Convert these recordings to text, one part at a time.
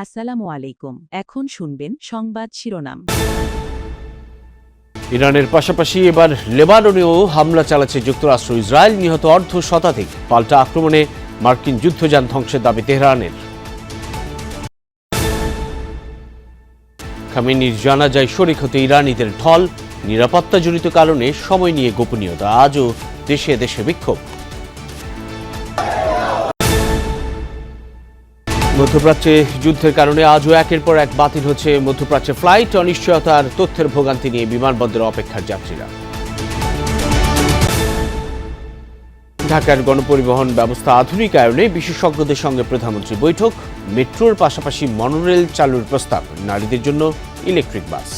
আসসালামু আলাইকুম। এখন শুনবেন সংবাদ শিরোনাম। ইরানের পাশাপাশি এবার লেবাননেও হামলা চালাচ্ছে যুক্তরাষ্ট্র। ইসরায়েল, নিহত অর্ধ শতাধিক। পাল্টা আক্রমণে মার্কিন যুদ্ধযান ধ্বংসের দাবি তেহরানের। খামেনির জানাজায় শরিক হতে ইরানিদের ঢল। নিরাপত্তাজনিত কারণে সময় নিয়ে গোপনীয়তা। আজও দেশে দেশে বিক্ষোভ। মধ্যপ্রাচ্যে যুদ্ধের কারণে আজও একের পর এক বাতিল হচ্ছে মধ্যপ্রাচ্যে ফ্লাইট। অনিশ্চয়তার তথ্যের ভোগান্তি নিয়ে বিমানবন্দরে অপেক্ষার যাত্রীরা। ঢাকার গণপরিবহন ব্যবস্থা আধুনিকায়নে বিশেষজ্ঞদের সঙ্গে প্রধানমন্ত্রী বৈঠক। মেট্রোর পাশাপাশি মনোরেল চালুর প্রস্তাব। নারীদের জন্য ইলেকট্রিক বাস।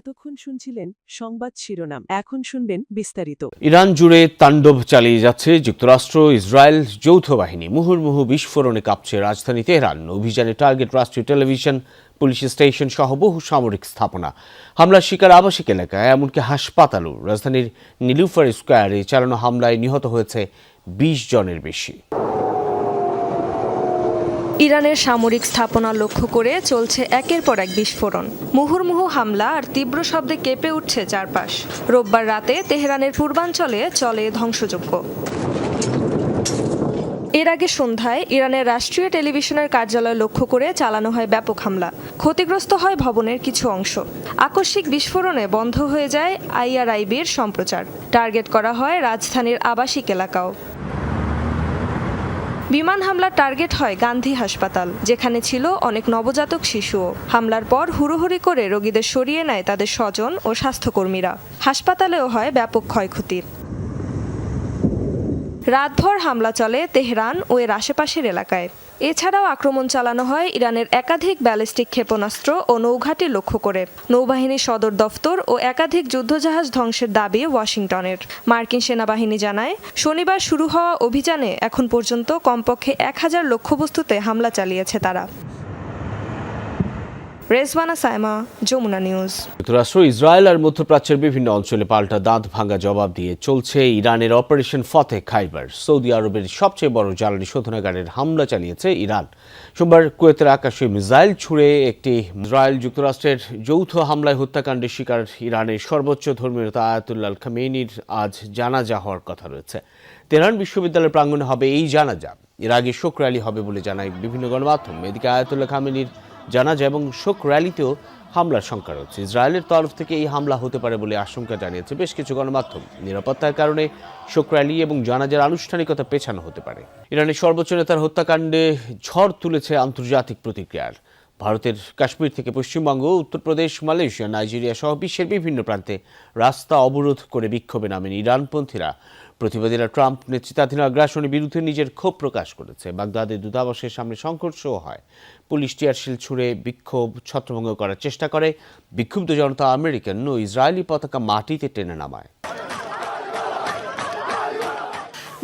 এতক্ষণ শুনছিলেন সংবাদ শিরোনাম। এখন শুনবেন বিস্তারিত। ইরান জুড়ে তাণ্ডব চালিয়ে যাচ্ছে যুক্তরাষ্ট্র ইসরায়েল যৌথ বাহিনী। মুহুর্মুহু বিস্ফোরণে কাঁপছে রাজধানী তেহরান। অভিযানে টার্গেট রাষ্ট্রীয় টেলিভিশন, পুলিশ স্টেশন সহ বহু সামরিক স্থাপনা। হামলার শিকার আবাসিক এলাকায়, এমনকি হাসপাতালও। রাজধানীর নীলুফার স্কোয়ারে চালানো হামলায় নিহত হয়েছে ২০ জনের বেশি। ইরানের সামরিক স্থাপনা লক্ষ্য করে চলছে একের পর এক বিস্ফোরণ। মুহুর্মুহু হামলা আর তীব্র শব্দে কেঁপে উঠছে চারপাশ। রোববার রাতে তেহরানের পূর্বাঞ্চলে চলে ধ্বংসযজ্ঞ। এর আগে সন্ধ্যায় ইরানের রাষ্ট্রীয় টেলিভিশনের কার্যালয় লক্ষ্য করে চালানো হয় ব্যাপক হামলা। ক্ষতিগ্রস্ত হয় ভবনের কিছু অংশ। আকস্মিক বিস্ফোরণে বন্ধ হয়ে যায় IRIB-র সম্প্রচার। টার্গেট করা হয় রাজধানীর আবাসিক এলাকাও। বিমান হামলার টার্গেট হয় গান্ধী হাসপাতাল, যেখানে ছিল অনেক নবজাতক শিশুও। হামলার পর হুড়োহুড়ি করে রোগীদের সরিয়ে নেয় তাদের স্বজন ও স্বাস্থ্যকর্মীরা। হাসপাতালেও হয় ব্যাপক ক্ষয়ক্ষতির। রাতভর হামলা চলে তেহরান ও এর আশেপাশের এলাকায়। এছাড়াও আক্রমণ চালানো হয় ইরানের একাধিক ব্যালিস্টিক ক্ষেপণাস্ত্র ও নৌঘাঁটি লক্ষ্য করে। নৌবাহিনীর সদর দফতর ও একাধিক যুদ্ধজাহাজ ধ্বংসের দাবি ওয়াশিংটনের। মার্কিন সেনাবাহিনী জানায়, শনিবার শুরু হওয়া অভিযানে এখন পর্যন্ত কমপক্ষে ১,০০০ লক্ষ্যবস্তুতে হামলা চালিয়েছে তারা। রেজওয়ানা সাইমা, যমুনা নিউজ। যুক্তরাষ্ট্র ইসরায়েল আর মধ্যপ্রাচ্যের বিভিন্ন অঞ্চলে পাল্টা দাঁত ভাঙা জবাব দিয়ে চলছে ইরানের অপারেশন ফতেহ খাইবার। সৌদি আরবের সবচেয়ে বড় জ্বালানি শোধনাগারের হামলা চালিয়েছে ইরান। সোমবার কুয়েতের আকাশে মিসাইল ছুড়ে একটি ইসরায়েল যুক্তরাষ্ট্রের যৌথ হামলায় হত্যাকাণ্ডের শিকার ইরানের সর্বোচ্চ ধর্মীয় নেতা আয়াতুল্লাহ খামেনির আজ জানাজা হওয়ার কথা রয়েছে। তেহরান বিশ্ববিদ্যালয়ের প্রাঙ্গণে হবে এই জানাজা। এর আগে শোক র্যালি হবে বলে জানায় বিভিন্ন গণমাধ্যম। এদিকে আয়াতুল্লাহ খামেনির জানাজা এবং শোক র্যালিতেও হামলার শঙ্কা রয়েছে। ইসরায়েলের তরফ থেকে এই হামলা হতে পারে বলে আশঙ্কা জানিয়েছে বেশ কিছু গণমাধ্যম। নিরাপত্তার কারণে শোক র্যালি এবং জানাজার আনুষ্ঠানিকতা পেছানো হতে পারে। ইরানের সর্বোচ্চ নেতার হত্যাকাণ্ডে ঝড় তুলেছে আন্তর্জাতিক প্রতিক্রিয়ার। ভারতের কাশ্মীর থেকে পশ্চিমবঙ্গ, উত্তরপ্রদেশ, মালয়েশিয়া, নাইজেরিয়া সহ বিশ্বের বিভিন্ন প্রান্তে রাস্তা অবরোধ করে বিক্ষোভে নামেন ইরানপন্থীরা। প্রতিবাদীরা ট্রাম্প নেতৃত্বাধীন আগ্রাসনের বিরুদ্ধে নিজের ক্ষোভ প্রকাশ করেছে। বাগদাদের দূতাবাসের সামনে সংঘর্ষও হয়। পুলিশ টিয়ারশেল ছুড়ে বিক্ষোভ ছত্রভঙ্গ করার চেষ্টা করে। বিক্ষুব্ধ জনতা আমেরিকান ও ইসরায়েলি পতাকা মাটিতে টেনে নামায়।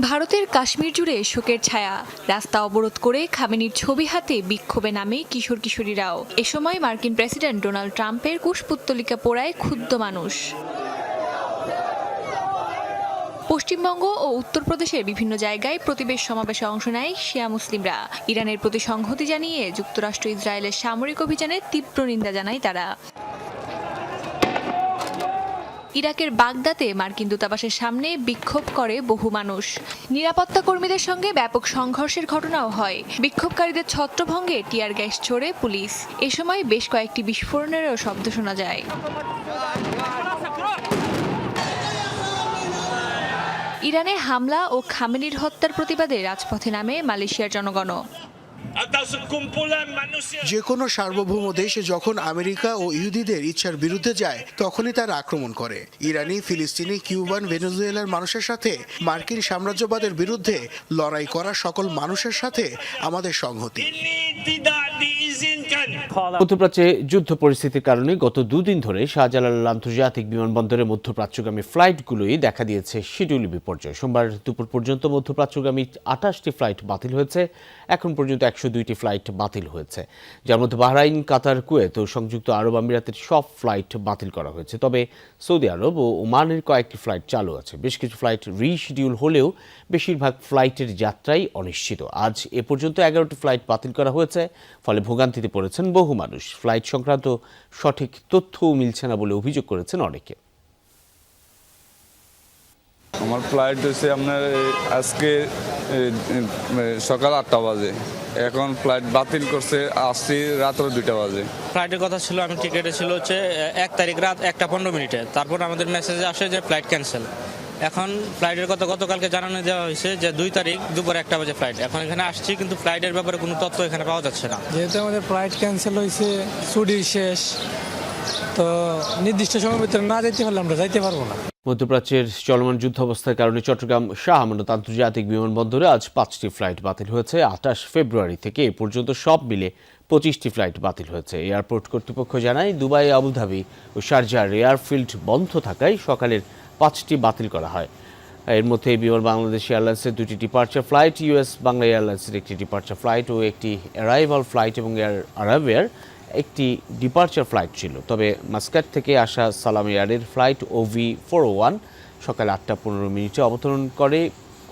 ভারতের কাশ্মীর জুড়ে শোকের ছায়া। রাস্তা অবরোধ করে খামেনির ছবি হাতে বিক্ষোভে নামে কিশোর কিশোরীরাও। এ সময় মার্কিন প্রেসিডেন্ট ডোনাল্ড ট্রাম্পের কুশপুত্তলিকা পোড়ায় ক্ষুব্ধ মানুষ। পশ্চিমবঙ্গ ও উত্তরপ্রদেশের বিভিন্ন জায়গায় প্রতিবেশ সমাবেশে অংশ নেয় শিয়া মুসলিমরা। ইরানের প্রতি সংহতি জানিয়ে যুক্তরাষ্ট্র ইসরায়েলের সামরিক অভিযানে তীব্র নিন্দা জানায় তারা। ইরাকের বাগদাতে মার্কিন দূতাবাসের সামনে বিক্ষোভ করে বহু মানুষ। নিরাপত্তা কর্মীদের সঙ্গে ব্যাপক সংঘর্ষের ঘটনাও হয়। বিক্ষোভকারীদের ছত্রভঙ্গে টিয়ার গ্যাস ছোড়ে পুলিশ। এ সময় বেশ কয়েকটি বিস্ফোরণেরও শব্দ শোনা যায়। ইরানে হামলা ও খামেনির হত্যার প্রতিবাদে রাজপথে নামে মালয়েশিয়ার জনগণও। যে কোনো সার্বভৌম দেশ যখন আমেরিকা ও ইহুদিদের ইচ্ছার বিরুদ্ধে যায় তখনই তারা আক্রমণ করে। ইরানি, ফিলিস্তিনি, কিউবান, ভেনেজুয়েলার মানুষের সাথে মার্কিন সাম্রাজ্যবাদের বিরুদ্ধে লড়াই করা সকল মানুষের সাথে আমাদের সংহতি। মধ্যপ্রাচ্যে যুদ্ধ পরিস্থিতির কারণে গত দুদিন ধরে শাহজালাল আন্তর্জাতিক বিমানবন্দরে মধ্যপ্রাচ্যগামী ফ্লাইটগুলোই দেখা দিয়েছে শিডিউল বিপর্যয়। সোমবার দুপুর পর্যন্ত মধ্যপ্রাচ্যগামী ২৮টি ফ্লাইট বাতিল হয়েছে। এখন পর্যন্ত ১০২টি ফ্লাইট বাতিল হয়েছে, যার মধ্যে বাহরাইন, কাতার, কুয়েত ও সংযুক্ত আরব আমিরাতের সব ফ্লাইট বাতিল করা হয়েছে। তবে সৌদি আরব ও ওমানের কয়েকটি ফ্লাইট চালু আছে। বেশ কিছু ফ্লাইট রিশিডিউল হলেও বেশিরভাগ ফ্লাইটের যাত্রাই অনিশ্চিত। আজ এ পর্যন্ত ১১টি ফ্লাইট বাতিল করা হয়েছে। ফলে ভোগান্তিতে পড়েছেন বহু মানুষ। ফ্লাইট সংক্রান্ত সঠিক তথ্যও মিলছে না বলে অভিযোগ করেছেন অনেকে। আমার ফ্লাইট হচ্ছে আপনার আজকে সকাল 8টা বাজে, এখন ফ্লাইট বাতিল করছে, আসছি রাত্র 2টা বাজে। ফ্লাইটের কথা ছিল, আমি টিকেটে ছিল হচ্ছে 1 তারিখ রাত 1:15। তারপর আমাদের মেসেজে আসে যে ফ্লাইট ক্যান্সেল। এখন ফ্লাইটের কথা গতকালকে জানানো দেওয়া হয়েছে যে 2 তারিখ দুপুর 1টা বাজে ফ্লাইট। এখন এখানে আসছি কিন্তু ফ্লাইটের ব্যাপারে কোনো তথ্য এখানে পাওয়া যাচ্ছে না। যেহেতু আমাদের ফ্লাইট ক্যান্সেল হয়েছে, ছুটি শেষ, তো নির্দিষ্ট সময়ের ভিতরে না যেতে পারলে আমরা যাইতে পারবো না। মধ্যপ্রাচ্যের চলমান যুদ্ধাবস্থার কারণে চট্টগ্রাম শাহ আমানত আন্তর্জাতিক বিমানবন্দরে আজ 5টি ফ্লাইট বাতিল হয়েছে। 28 ফেব্রুয়ারি থেকে এ পর্যন্ত সব মিলে 25টি ফ্লাইট বাতিল হয়েছে। এয়ারপোর্ট কর্তৃপক্ষ জানায়, দুবাই, আবুধাবি ও শারজার এয়ারফিল্ড বন্ধ থাকায় সকালের 5টি বাতিল করা হয়। এর মধ্যে বিমান বাংলাদেশ এয়ারলাইন্সের 2টি ডিপার্চার ফ্লাইট, ইউএস বাংলা এয়ারলাইন্সের 1টি ডিপার্চার ফ্লাইট ও 1টি অ্যারাইভাল ফ্লাইট এবং এয়ার আরাবিয়ার 1টি ডিপার্চার ফ্লাইট ছিল। তবে মাস্কাট থেকে আসা সালাম এয়ারের ফ্লাইট OV401 সকাল 8:15 অবতরণ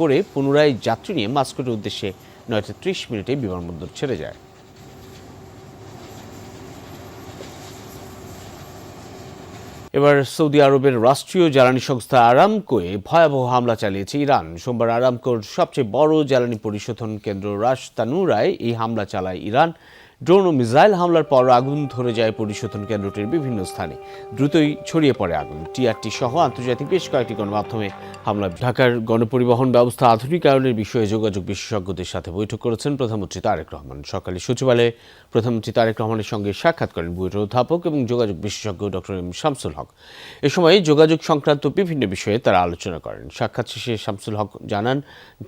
করে পুনরায় যাত্রী নিয়ে মাস্কটের উদ্দেশ্যে 9:30 বিমানবন্দর ছেড়ে যায়। এবার সৌদি আরবের রাষ্ট্রীয় জ্বালানি সংস্থা আরামকোয়ে ভয়াবহ হামলা চালিয়েছে ইরান। সোমবার আরামকোর সবচেয়ে বড় জ্বালানি পরিশোধন কেন্দ্র রাস তানুরায় এই হামলা চালায় ইরান। ড্রোন ও মিসাইল হামলার পর আগুন ধরে যায় পরিশোধন কেন্দ্রটির বিভিন্ন স্থানে। দ্রুতই ছড়িয়ে পড়ে আগুন। টিআরটি সহ আন্তর্জাতিক বেশ কয়েকটি গণমাধ্যমে হামলা। ঢাকার গণপরিবহন ব্যবস্থা আধুনিকায়নের বিষয়ে যোগাযোগ বিশেষজ্ঞদের সাথে বৈঠক করেছেন প্রধানমন্ত্রী তারেক রহমান। সকালে সচিবালয়ে প্রধানমন্ত্রী তারেক রহমানের সঙ্গে সাক্ষাৎ করেন বুয়েটের অধ্যাপক এবং যোগাযোগ বিশেষজ্ঞ ডক্টর এম শামসুল হক। এ সময় যোগাযোগ সংক্রান্ত বিভিন্ন বিষয়ে তারা আলোচনা করেন। সাক্ষাৎ শেষে শামসুল হক জানান,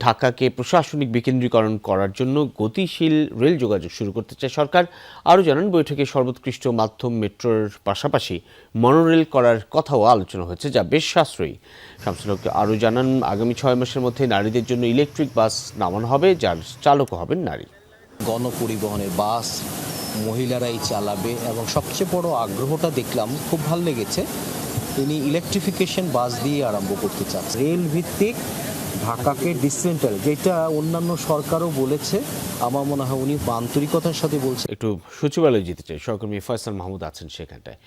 ঢাকাকে প্রশাসনিক বিকেন্দ্রীকরণ করার জন্য গতিশীল রেল যোগাযোগ শুরু করতে চায় সরকার। আরও জানান, বৈঠকে সর্বোৎকৃষ্ট মাধ্যম মেট্রোর পাশাপাশি মনোরেল করার কথাও আলোচনা হয়েছে, যা বেশ সাশ্রয়ী। শামসুল হক আরও জানান, আগামী 6 মাসের মধ্যে নারীদের জন্য ইলেকট্রিক বাস নামানো হবে, যার চালকও হবেন নারী। গণপরিবহনের বাস মহিলারাই চালাবে এবং সবচেয়ে বড় আগ্রহটা দেখলাম, খুব ভালো লেগেছে, তিনি ইলেকট্রিফিকেশন বাস দিয়ে আরম্ভ করতে চাচ্ছেন। রেল ভিত্তিক ঢাকাকে ডিসেন্টার, যেটা অন্যান্য সরকারও বলেছে, আমার মনে হয় উনি আন্তরিকতার সাথে বলছে। একটু সচিবালয়ে যেতে চাই, সহকর্মী ফয়সাল মাহমুদ আছেন সেখানটায়।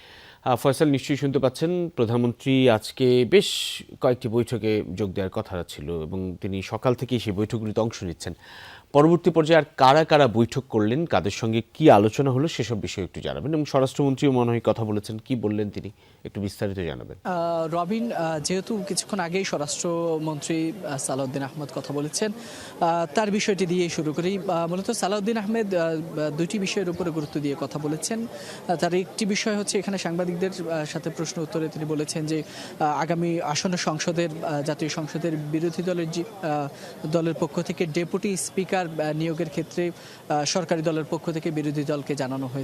ফয়সাল, নিশ্চয়ই শুনতে পাচ্ছেন, প্রধানমন্ত্রী আজকে বেশ কয়েকটি বৈঠকে যোগ দেওয়ার কথা ছিল এবং তিনি সকাল থেকেই সেই বৈঠকগুলিতে অংশ নিচ্ছেন। পরবর্তী পর্যায়ে আর কারা কারা বৈঠক করলেন, কাদের সঙ্গে কি আলোচনা হলো, সেসব বিষয়ে একটু জানাবেন। এবং স্বরাষ্ট্রমন্ত্রীও মনে হয় কথা বলেছেন, কি বললেন তিনি একটু বিস্তারিত জানাবেন। রবিন, যেহেতু কিছুক্ষণ আগেই স্বরাষ্ট্রমন্ত্রী সালাউদ্দিন আহমেদ কথা বলেছেন, তার বিষয়টি দিয়ে শুরু করি। মূলত সালাউদ্দিন আহমেদ দুইটি বিষয়ের উপরে গুরুত্ব দিয়ে কথা বলেছেন। তার একটি বিষয় হচ্ছে, এখানে সাংবাদিকদের সাথে প্রশ্ন উত্তরে তিনি বলেছেন যে আগামী আসন্ন জাতীয় সংসদের বিরোধী দলের পক্ষ থেকে ডেপুটি স্পিকার নিয়োগের ক্ষেত্রে সরকারি দলের পক্ষ থেকে বিরোধী দলকে জানানো হয়েছে।